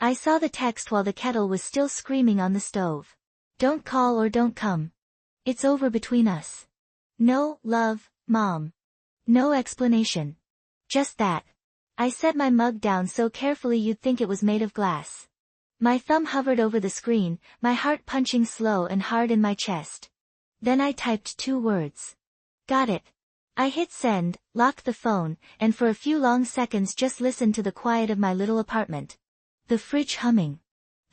I saw the text while the kettle was still screaming on the stove. Don't call or don't come. It's over between us. No, love, Mom. No explanation. Just that. I set my mug down so carefully you'd think it was made of glass. My thumb hovered over the screen, my heart punching slow and hard in my chest. Then I typed 2 words. Got it. I hit send, locked the phone, and for a few long seconds just listened to the quiet of my little apartment. The fridge humming.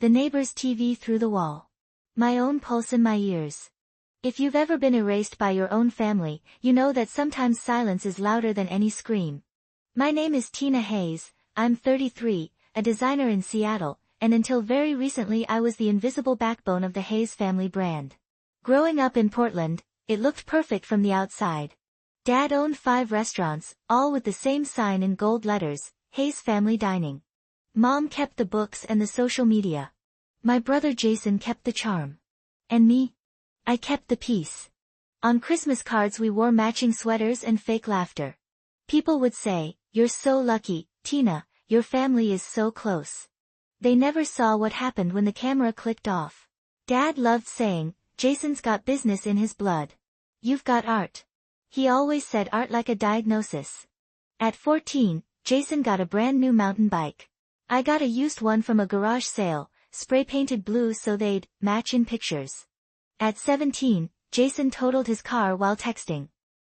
The neighbor's TV through the wall. My own pulse in my ears. If you've ever been erased by your own family, you know that sometimes silence is louder than any scream. My name is Tina Hayes, I'm 33, a designer in Seattle, and until very recently I was the invisible backbone of the Hayes family brand. Growing up in Portland, it looked perfect from the outside. Dad owned 5 restaurants, all with the same sign in gold letters, Hayes Family Dining. Mom kept the books and the social media. My brother Jason kept the charm. And me? I kept the peace. On Christmas cards we wore matching sweaters and fake laughter. People would say, "You're so lucky, Tina, your family is so close." They never saw what happened when the camera clicked off. Dad loved saying, "Jason's got business in his blood. You've got art." He always said art like a diagnosis. At 14, Jason got a brand new mountain bike. I got a used one from a garage sale, spray-painted blue so they'd match in pictures. At 17, Jason totaled his car while texting.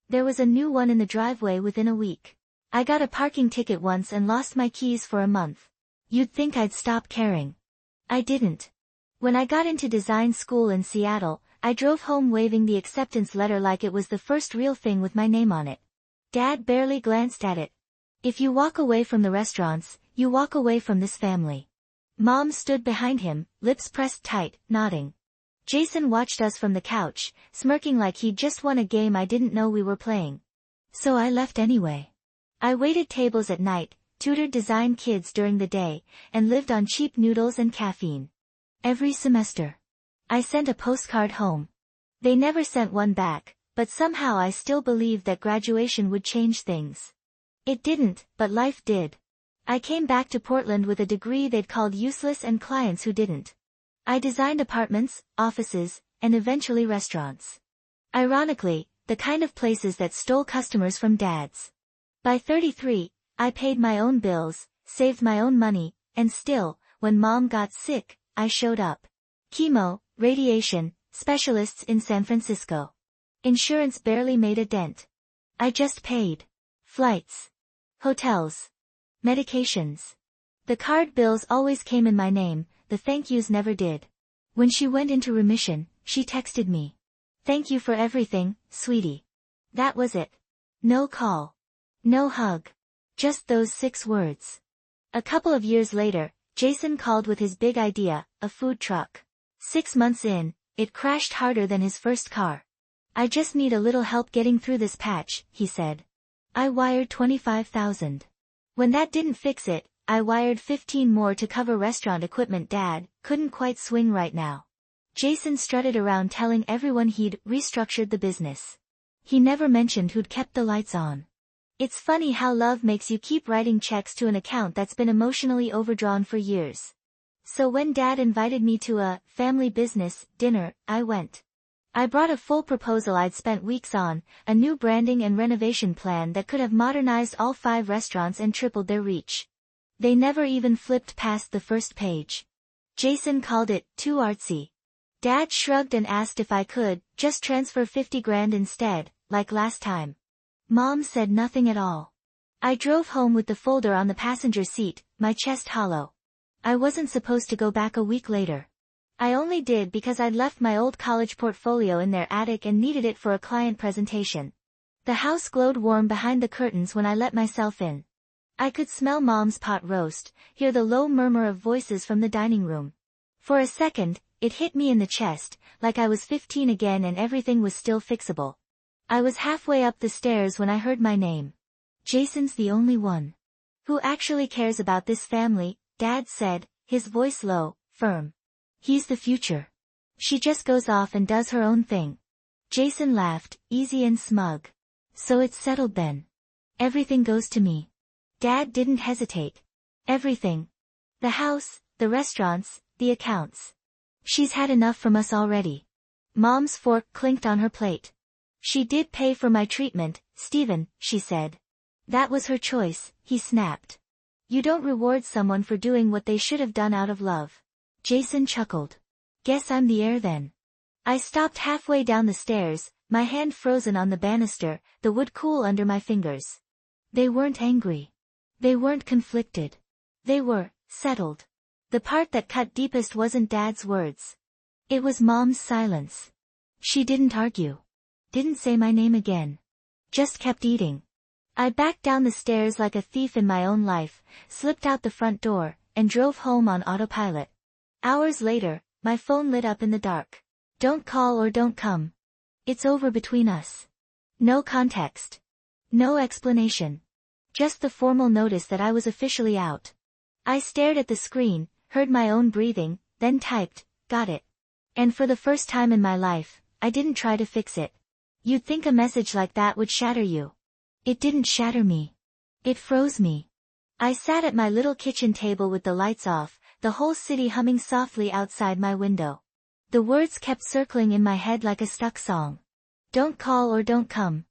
There was a new one in the driveway within a week. I got a parking ticket once and lost my keys for a month. You'd think I'd stop caring. I didn't. When I got into design school in Seattle, I drove home waving the acceptance letter like it was the first real thing with my name on it. Dad barely glanced at it. If you walk away from the restaurants, you walk away from this family. Mom stood behind him, lips pressed tight, nodding. Jason watched us from the couch, smirking like he'd just won a game I didn't know we were playing. So I left anyway. I waited tables at night, tutored design kids during the day, and lived on cheap noodles and caffeine. Every semester. I sent a postcard home. They never sent one back, but somehow I still believed that graduation would change things. It didn't, but life did. I came back to Portland with a degree they'd called useless and clients who didn't. I designed apartments, offices, and eventually restaurants. Ironically, the kind of places that stole customers from Dad's. By 33, I paid my own bills, saved my own money, and still, when Mom got sick, I showed up. Chemo, radiation, specialists in San Francisco. Insurance barely made a dent. I just paid. Flights. Hotels. Medications. The card bills always came in my name, the thank yous never did. When she went into remission, she texted me. "Thank you for everything, sweetie." That was it. No call. No hug. Just those 6 words. A couple of years later, Jason called with his big idea, a food truck. 6 months in, it crashed harder than his first car. "I just need a little help getting through this patch," he said. I wired $25,000. When that didn't fix it, I wired 15 more to cover restaurant equipment Dad couldn't quite swing right now. Jason strutted around telling everyone he'd restructured the business. He never mentioned who'd kept the lights on. It's funny how love makes you keep writing checks to an account that's been emotionally overdrawn for years. So when Dad invited me to a family business dinner, I went. I brought a full proposal I'd spent weeks on, a new branding and renovation plan that could have modernized all 5 restaurants and tripled their reach. They never even flipped past the first page. Jason called it too artsy. Dad shrugged and asked if I could just transfer 50 grand instead, like last time. Mom said nothing at all. I drove home with the folder on the passenger seat, my chest hollow. I wasn't supposed to go back a week later. I only did because I'd left my old college portfolio in their attic and needed it for a client presentation. The house glowed warm behind the curtains when I let myself in. I could smell Mom's pot roast, hear the low murmur of voices from the dining room. For a second, it hit me in the chest, like I was 15 again and everything was still fixable. I was halfway up the stairs when I heard my name. "Jason's the only one who actually cares about this family," Dad said, his voice low, firm. "He's the future. She just goes off and does her own thing." Jason laughed, easy and smug. "So it's settled then. Everything goes to me." Dad didn't hesitate. "Everything. The house, the restaurants, the accounts. She's had enough from us already. Mom's fork clinked on her plate. She did pay for my treatment, Stephen, she said. That was her choice, he snapped. You don't reward someone for doing what they should have done out of love. Jason chuckled. Guess I'm the heir then. I stopped halfway down the stairs, my hand frozen on the banister, the wood cool under my fingers. They weren't angry. They weren't conflicted. They were settled. The part that cut deepest wasn't Dad's words. It was Mom's silence. She didn't argue. Didn't say my name again. Just kept eating. I backed down the stairs like a thief in my own life, slipped out the front door, and drove home on autopilot. Hours later, my phone lit up in the dark. Don't call or don't come. It's over between us. No context. No explanation. Just the formal notice that I was officially out. I stared at the screen, heard my own breathing, then typed, got it. And for the first time in my life, I didn't try to fix it. You'd think a message like that would shatter you. It didn't shatter me. It froze me. I sat at my little kitchen table with the lights off, the whole city humming softly outside my window. The words kept circling in my head like a stuck song. Don't call or don't come.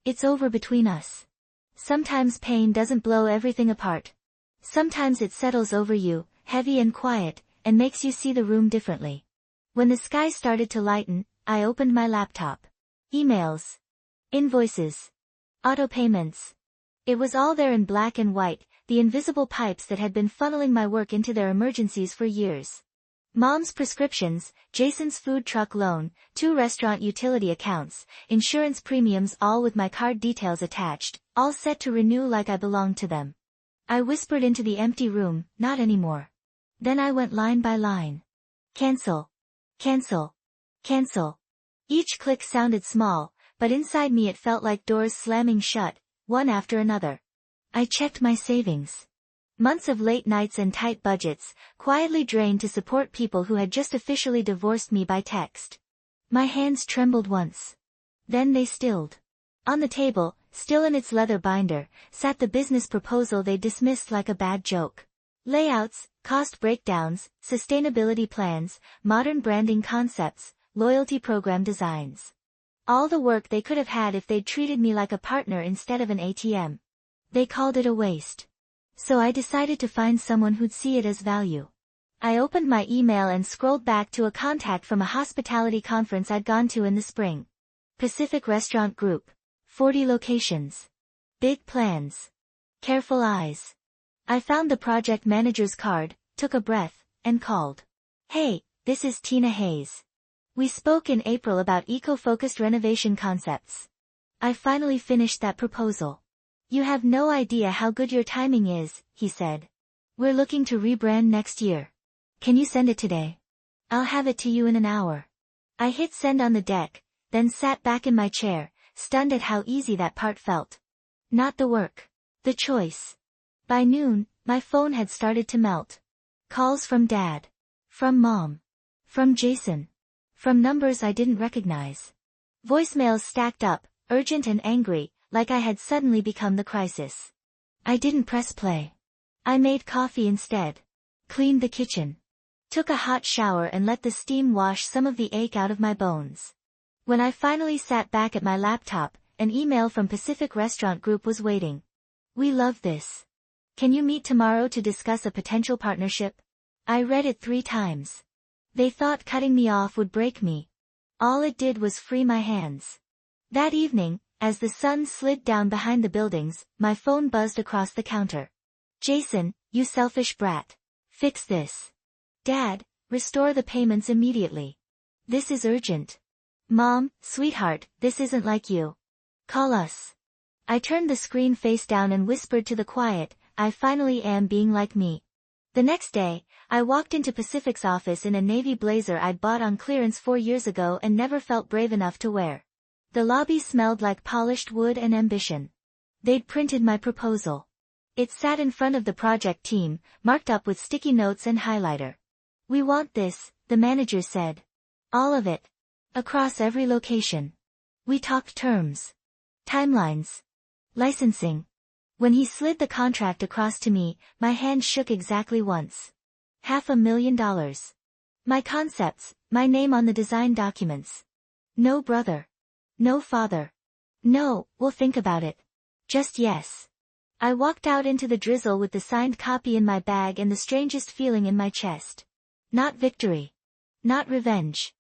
It's over between us. Sometimes pain doesn't blow everything apart. Sometimes it settles over you, heavy and quiet, and makes you see the room differently. When the sky started to lighten, I opened my laptop. Emails. Invoices. Auto payments. It was all there in black and white, the invisible pipes that had been funneling my work into their emergencies for years. Mom's prescriptions, Jason's food truck loan, 2 restaurant utility accounts, insurance premiums, all with my card details attached, all set to renew like I belonged to them. I whispered into the empty room, not anymore. Then I went line by line. Cancel. Cancel. Cancel. Each click sounded small, but inside me it felt like doors slamming shut, one after another. I checked my savings. Months of late nights and tight budgets, quietly drained to support people who had just officially divorced me by text. My hands trembled once. Then they stilled. On the table, still in its leather binder, sat the business proposal they dismissed like a bad joke. Layouts, cost breakdowns, sustainability plans, modern branding concepts, loyalty program designs. All the work they could have had if they'd treated me like a partner instead of an ATM. They called it a waste. So I decided to find someone who'd see it as value. I opened my email and scrolled back to a contact from a hospitality conference I'd gone to in the spring. Pacific Restaurant Group. 40 locations. Big plans. Careful eyes. I found the project manager's card, took a breath, and called. Hey, this is Tina Hayes. We spoke in April about eco-focused renovation concepts. I finally finished that proposal. You have no idea how good your timing is, he said. We're looking to rebrand next year. Can you send it today? I'll have it to you in an hour. I hit send on the deck, then sat back in my chair, stunned at how easy that part felt. Not the work. The choice. By noon, my phone had started to melt. Calls from Dad. From Mom. From Jason. From numbers I didn't recognize. Voicemails stacked up, urgent and angry, like I had suddenly become the crisis. I didn't press play. I made coffee instead. Cleaned the kitchen. Took a hot shower and let the steam wash some of the ache out of my bones. When I finally sat back at my laptop, an email from Pacific Restaurant Group was waiting. We love this. Can you meet tomorrow to discuss a potential partnership? I read it 3 times. They thought cutting me off would break me. All it did was free my hands. That evening, as the sun slid down behind the buildings, my phone buzzed across the counter. Jason, you selfish brat. Fix this. Dad, restore the payments immediately. This is urgent. Mom, sweetheart, this isn't like you. Call us. I turned the screen face down and whispered to the quiet, I finally am being like me. The next day, I walked into Pacific's office in a navy blazer I'd bought on clearance 4 years ago and never felt brave enough to wear. The lobby smelled like polished wood and ambition. They'd printed my proposal. It sat in front of the project team, marked up with sticky notes and highlighter. We want this, the manager said. All of it. Across every location. We talked terms. Timelines. Licensing. When he slid the contract across to me, my hand shook exactly once. $500,000. My concepts, my name on the design documents. No brother. No father. No, we'll think about it. Just yes. I walked out into the drizzle with the signed copy in my bag and the strangest feeling in my chest. Not victory. Not revenge.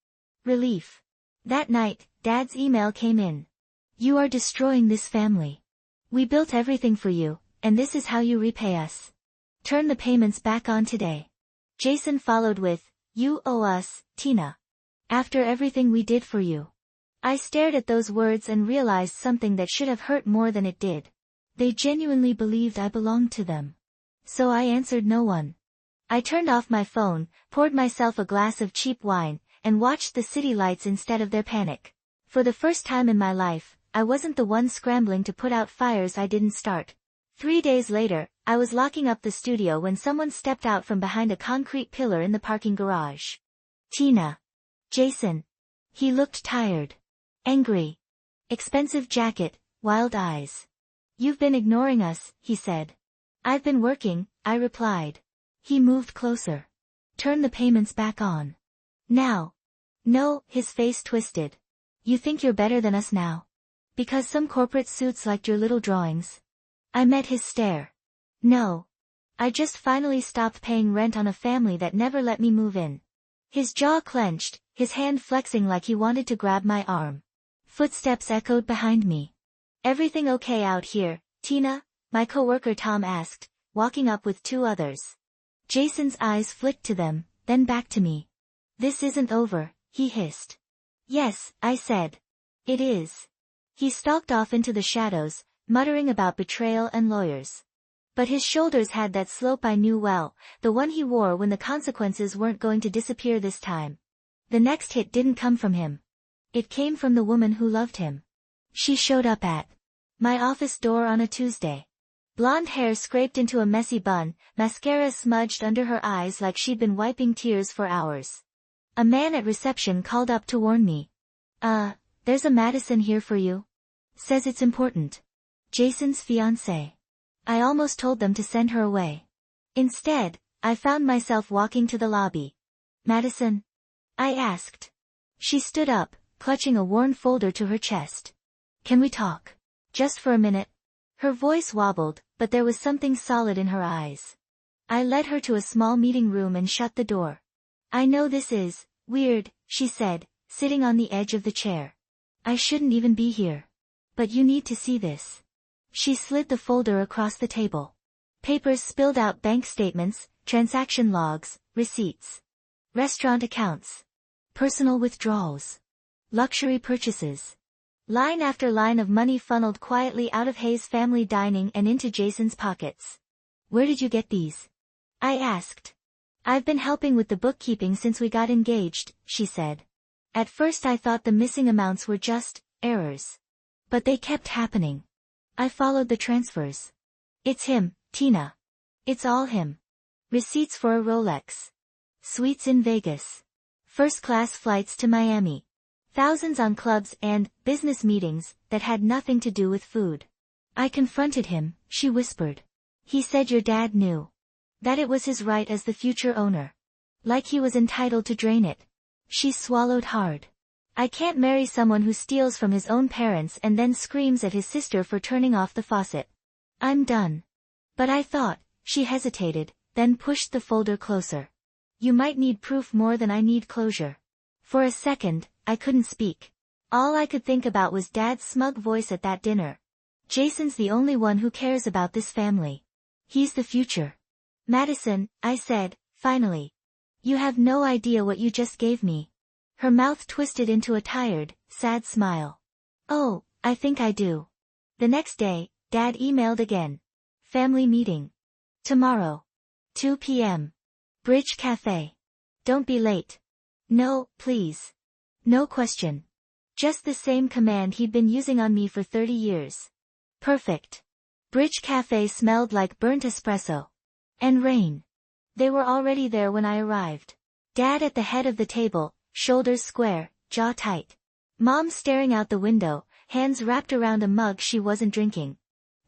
Relief. That night, Dad's email came in. You are destroying this family. We built everything for you, and this is how you repay us. Turn the payments back on today. Jason followed with, you owe us, Tina. After everything we did for you. I stared at those words and realized something that should have hurt more than it did. They genuinely believed I belonged to them. So I answered no one. I turned off my phone, poured myself a glass of cheap wine, and watched the city lights instead of their panic. For the first time in my life, I wasn't the one scrambling to put out fires I didn't start. 3 days later, I was locking up the studio when someone stepped out from behind a concrete pillar in the parking garage. Tina. Jason. He looked tired. Angry. Expensive jacket, wild eyes. You've been ignoring us, he said. I've been working, I replied. He moved closer. Turn the payments back on. Now. No, his face twisted. You think you're better than us now? Because some corporate suits liked your little drawings? I met his stare. No. I just finally stopped paying rent on a family that never let me move in. His jaw clenched, his hand flexing like he wanted to grab my arm. Footsteps echoed behind me. Everything okay out here, Tina? My coworker Tom asked, walking up with 2 others. Jason's eyes flicked to them, then back to me. This isn't over, he hissed. Yes, I said. It is. He stalked off into the shadows, muttering about betrayal and lawyers. But his shoulders had that slope I knew well, the one he wore when the consequences weren't going to disappear this time. The next hit didn't come from him. It came from the woman who loved him. She showed up at my office door on a Tuesday. Blonde hair scraped into a messy bun, mascara smudged under her eyes like she'd been wiping tears for hours. A man at reception called up to warn me. There's a Madison here for you. Says it's important. Jason's fiancée. I almost told them to send her away. Instead, I found myself walking to the lobby. Madison? I asked. She stood up, clutching a worn folder to her chest. Can we talk? Just for a minute? Her voice wobbled, but there was something solid in her eyes. I led her to a small meeting room and shut the door. I know this is weird, she said, sitting on the edge of the chair. I shouldn't even be here. But you need to see this. She slid the folder across the table. Papers spilled out: bank statements, transaction logs, receipts. Restaurant accounts. Personal withdrawals. Luxury purchases. Line after line of money funneled quietly out of Hayes' family dining and into Jason's pockets. Where did you get these? I asked. I've been helping with the bookkeeping since we got engaged, she said. At first I thought the missing amounts were just errors. But they kept happening. I followed the transfers. It's him, Tina. It's all him. Receipts for a Rolex. Suites in Vegas. First-class flights to Miami. Thousands on clubs and business meetings that had nothing to do with food. I confronted him, she whispered. He said your dad knew. That it was his right as the future owner. Like he was entitled to drain it. She swallowed hard. I can't marry someone who steals from his own parents and then screams at his sister for turning off the faucet. I'm done. But I thought, she hesitated, then pushed the folder closer. You might need proof more than I need closure. For a second, I couldn't speak. All I could think about was Dad's smug voice at that dinner. Jason's the only one who cares about this family. He's the future. Madison, I said, finally. You have no idea what you just gave me. Her mouth twisted into a tired, sad smile. Oh, I think I do. The next day, Dad emailed again. Family meeting. Tomorrow. 2 p.m. Bridge Cafe. Don't be late. No, please. No question. Just the same command he'd been using on me for 30 years. Perfect. Bridge Cafe smelled like burnt espresso. And rain. They were already there when I arrived. Dad at the head of the table, shoulders square, jaw tight. Mom staring out the window, hands wrapped around a mug she wasn't drinking.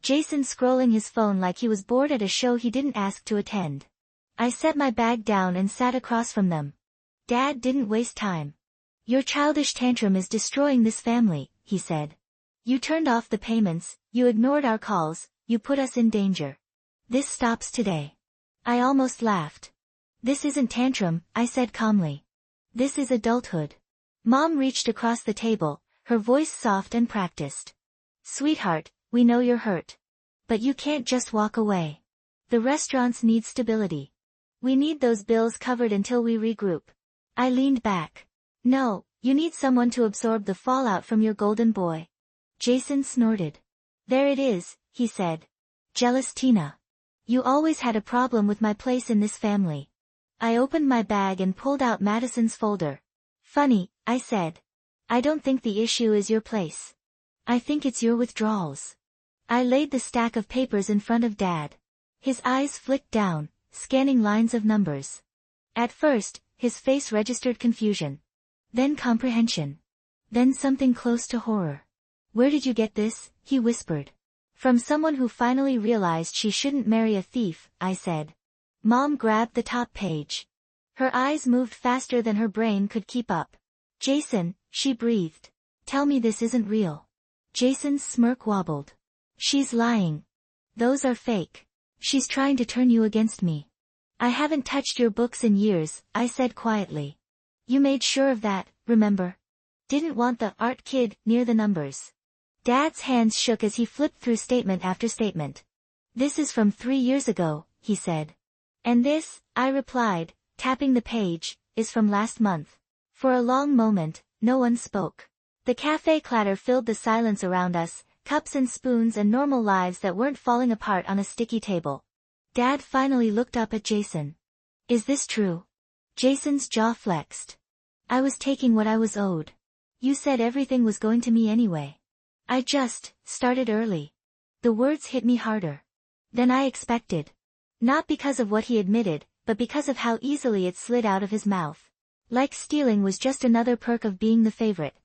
Jason scrolling his phone like he was bored at a show he didn't ask to attend. I set my bag down and sat across from them. Dad didn't waste time. Your childish tantrum is destroying this family, he said. You turned off the payments, you ignored our calls, you put us in danger. This stops today. I almost laughed. This isn't tantrum, I said calmly. This is adulthood. Mom reached across the table, her voice soft and practiced. Sweetheart, we know you're hurt. But you can't just walk away. The restaurants need stability. We need those bills covered until we regroup. I leaned back. No, you need someone to absorb the fallout from your golden boy. Jason snorted. There it is, he said. Jealous Tina. You always had a problem with my place in this family. I opened my bag and pulled out Madison's folder. Funny, I said. I don't think the issue is your place. I think it's your withdrawals. I laid the stack of papers in front of Dad. His eyes flicked down, scanning lines of numbers. At first, his face registered confusion. Then comprehension. Then something close to horror. Where did you get this? He whispered. From someone who finally realized she shouldn't marry a thief, I said. Mom grabbed the top page. Her eyes moved faster than her brain could keep up. Jason, she breathed. Tell me this isn't real. Jason's smirk wobbled. She's lying. Those are fake. She's trying to turn you against me. I haven't touched your books in years, I said quietly. You made sure of that, remember? Didn't want the art kid near the numbers. Dad's hands shook as he flipped through statement after statement. This is from 3 years ago, he said. And this, I replied, tapping the page, is from last month. For a long moment, no one spoke. The cafe clatter filled the silence around us, cups and spoons and normal lives that weren't falling apart on a sticky table. Dad finally looked up at Jason. Is this true? Jason's jaw flexed. I was taking what I was owed. You said everything was going to me anyway. I just started early. The words hit me harder than I expected. Not because of what he admitted, but because of how easily it slid out of his mouth. Like stealing was just another perk of being the favorite.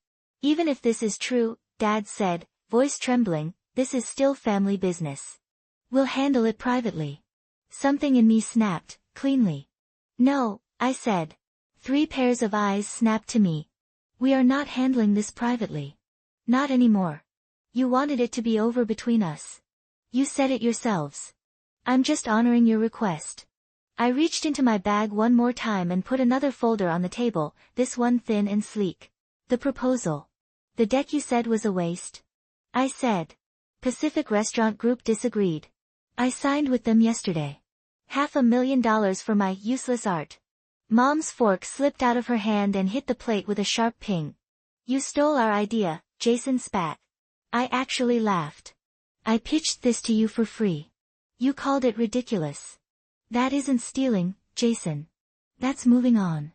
Even if this is true, Dad said, voice trembling, this is still family business. We'll handle it privately. Something in me snapped, cleanly. No, I said. 3 pairs of eyes snapped to me. We are not handling this privately. Not anymore. You wanted it to be over between us. You said it yourselves. I'm just honoring your request. I reached into my bag one more time and put another folder on the table, this one thin and sleek. The proposal. The deck you said was a waste. I said. Pacific Restaurant Group disagreed. I signed with them yesterday. $500,000 for my useless art. Mom's fork slipped out of her hand and hit the plate with a sharp ping. You stole our idea, Jason spat. I actually laughed. I pitched this to you for free. You called it ridiculous. That isn't stealing, Jason. That's moving on.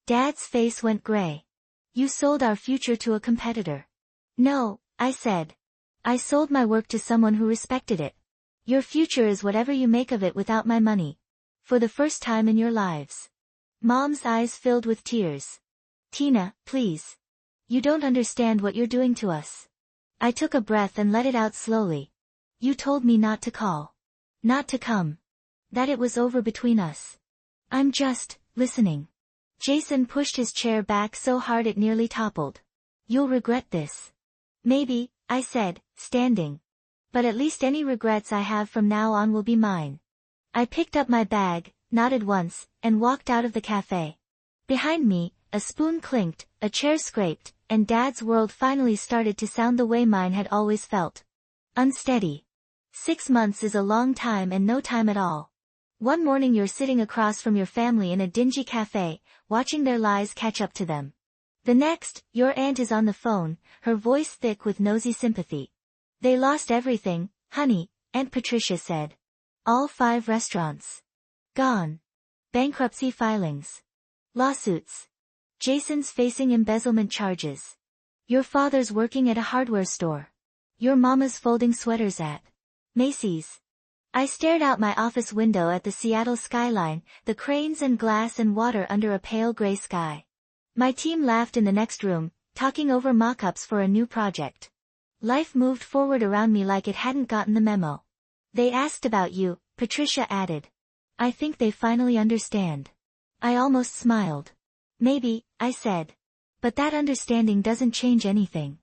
Dad's face went gray. You sold our future to a competitor. No, I said. I sold my work to someone who respected it. Your future is whatever you make of it without my money. For the first time in your lives. Mom's eyes filled with tears. Tina, please. You don't understand what you're doing to us. I took a breath and let it out slowly. You told me not to call. Not to come. That it was over between us. I'm just listening. Jason pushed his chair back so hard it nearly toppled. You'll regret this. Maybe, I said, standing. But at least any regrets I have from now on will be mine. I picked up my bag, nodded once, and walked out of the cafe. Behind me, a spoon clinked, a chair scraped, and Dad's world finally started to sound the way mine had always felt. Unsteady. 6 months is a long time and no time at all. One morning you're sitting across from your family in a dingy cafe, watching their lies catch up to them. The next, your aunt is on the phone, her voice thick with nosy sympathy. They lost everything, honey, Aunt Patricia said. All 5 restaurants. Gone. Bankruptcy filings. Lawsuits. Jason's facing embezzlement charges. Your father's working at a hardware store. Your mama's folding sweaters at Macy's. I stared out my office window at the Seattle skyline, the cranes and glass and water under a pale gray sky. My team laughed in the next room, talking over mock-ups for a new project. Life moved forward around me like it hadn't gotten the memo. They asked about you, Patricia added. I think they finally understand. I almost smiled. Maybe, I said. But that understanding doesn't change anything.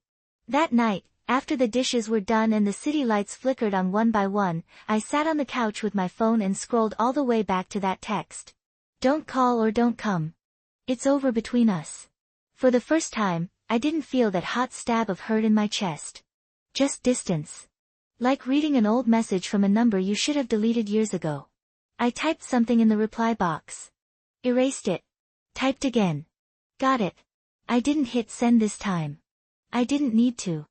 That night, after the dishes were done and the city lights flickered on one by one, I sat on the couch with my phone and scrolled all the way back to that text. Don't call or don't come. It's over between us. For the first time, I didn't feel that hot stab of hurt in my chest. Just distance. Like reading an old message from a number you should have deleted years ago. I typed something in the reply box. Erased it. Typed again. Got it. I didn't hit send this time. I didn't need to.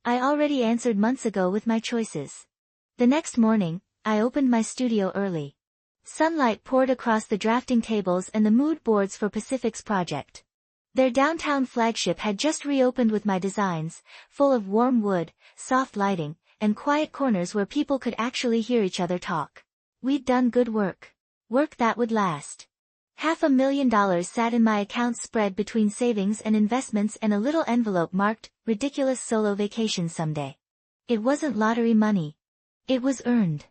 I already answered months ago with my choices. The next morning, I opened my studio early. Sunlight poured across the drafting tables and the mood boards for Pacific's project. Their downtown flagship had just reopened with my designs, full of warm wood, soft lighting, and quiet corners where people could actually hear each other talk. We'd done good work. Work that would last. $500,000 sat in my account spread between savings and investments and a little envelope marked, ridiculous solo vacation someday. It wasn't lottery money. It was earned.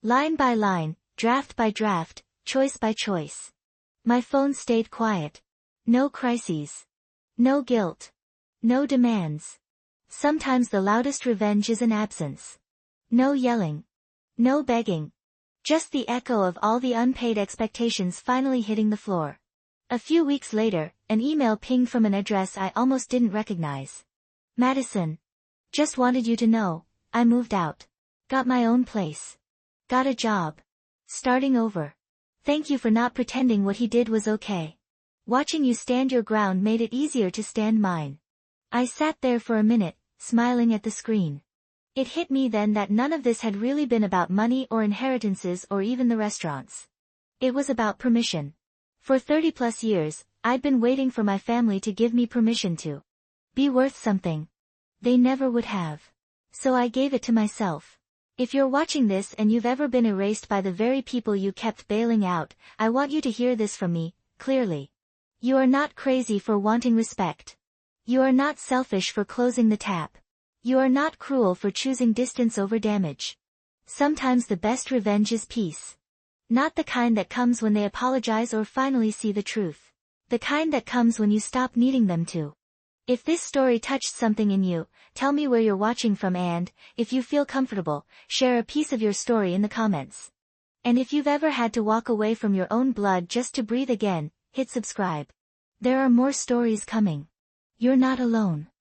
Line by line, draft by draft, choice by choice. My phone stayed quiet. No crises. No guilt. No demands. Sometimes the loudest revenge is an absence. No yelling. No begging. Just the echo of all the unpaid expectations finally hitting the floor. A few weeks later, an email pinged from an address I almost didn't recognize. Madison. Just wanted you to know, I moved out. Got my own place. Got a job. Starting over. Thank you for not pretending what he did was okay. Watching you stand your ground made it easier to stand mine. I sat there for a minute, smiling at the screen. It hit me then that none of this had really been about money or inheritances or even the restaurants. It was about permission. For 30+ years, I'd been waiting for my family to give me permission to be worth something. They never would have. So I gave it to myself. If you're watching this and you've ever been erased by the very people you kept bailing out, I want you to hear this from me, clearly. You are not crazy for wanting respect. You are not selfish for closing the tap. You are not cruel for choosing distance over damage. Sometimes the best revenge is peace. Not the kind that comes when they apologize or finally see the truth. The kind that comes when you stop needing them to. If this story touched something in you, tell me where you're watching from and, if you feel comfortable, share a piece of your story in the comments. And if you've ever had to walk away from your own blood just to breathe again, hit subscribe. There are more stories coming. You're not alone.